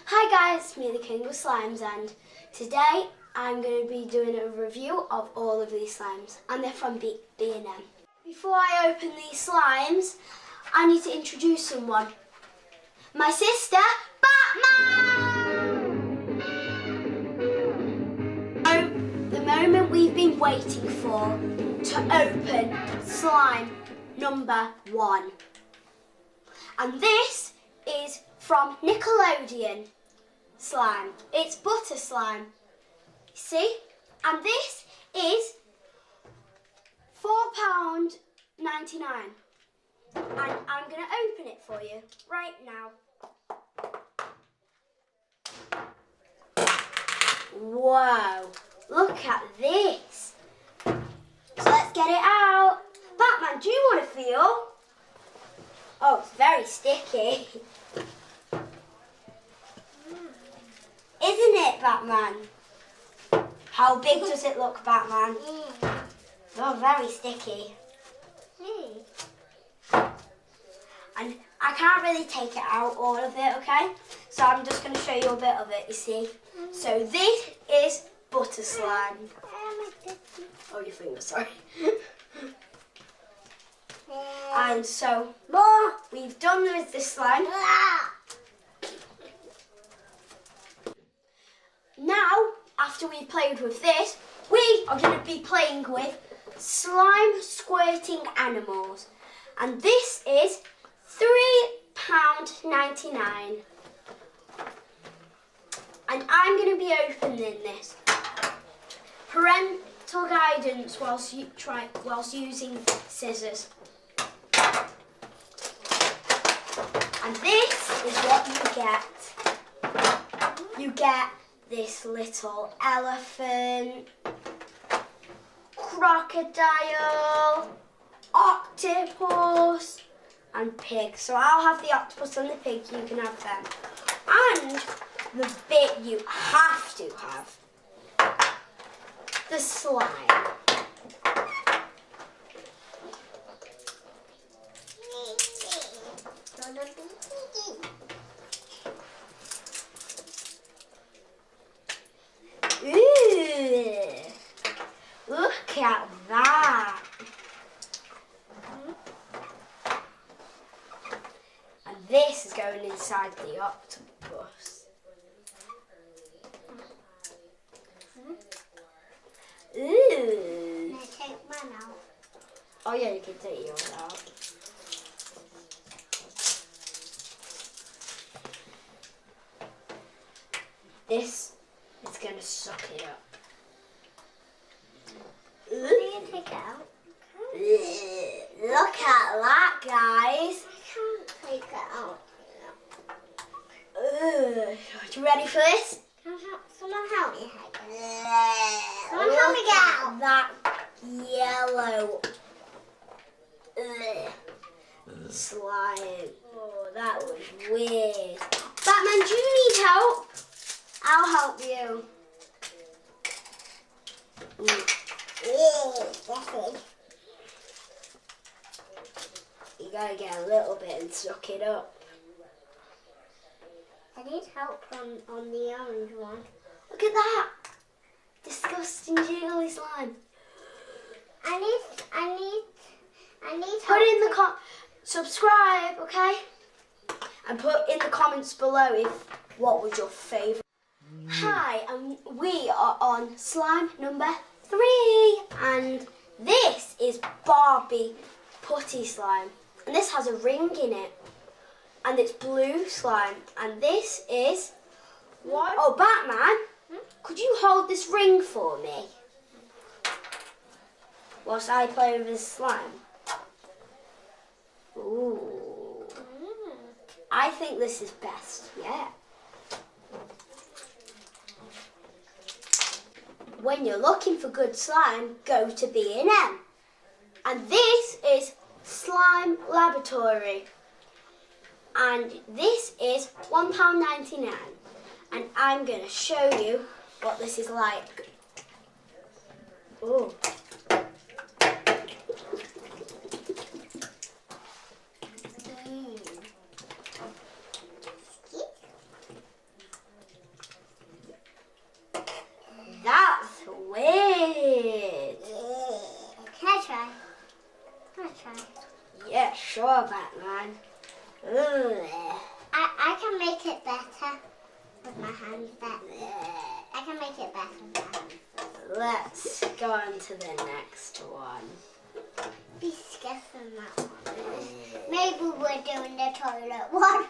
Hi guys, it's me the King of Slimes, and today I'm going to be doing a review of all of these slimes, and they're from B&M. Before I open these slimes, I need to introduce someone. My sister, Batman! So, the moment we've been waiting for to open slime number 1. And this is from Nickelodeon slime. It's butter slime. See? And this is £4.99. And I'm going to open it for you right now. Whoa, look at this. So let's get it out. Batman, do you want to feel? Oh, it's very sticky. Isn't it, Batman? How big does it look, Batman? Oh, very sticky. And I can't really take it out, all of it, okay? So I'm just going to show you a bit of it, you see. So this is butter slime. Oh, your finger, sorry. And so, we've done with this slime. Now, after we played with this, we are going to be playing with slime squirting animals. And this is £3.99. And I'm going to be opening this. Parental guidance whilst using scissors. And this is what you get. You get this little elephant, crocodile, octopus, and pig. So I'll have the octopus and the pig, you can have them. And the bit you have to have, the slime. Ooh, look at that. And this is going inside the octopus. Ooh. Can I take mine out? Oh yeah, you can take yours out. This is going to suck it up. Can you take it out? Look at that, guys. I can't take it out. Are you ready for this? Someone help me. Someone help me get out. That yellow slime. Oh, that was weird. Batman, do you need help? I'll help you. You gotta get a little bit and suck it up. I need help on the orange one. Look at that! Disgusting jiggly slime. I need help. Put in the subscribe, okay? And put in the comments below what was your favourite. Hi, and we are on slime number 3, and this is Barbie putty slime, and this has a ring in it, and it's blue slime, and this is what? Oh, Batman, could you hold this ring for me whilst I play with this slime? Ooh, I think this is best. Yeah. When you're looking for good slime, go to B&M. And this is Slime Laboratory. And this is £1.99. And I'm going to show you what this is like. Oh. sure, Batman. Ugh. I can make it better with my hands. I can make it better with my hands. Let's go on to the next one. Be scared from that one. Maybe we're doing the toilet one.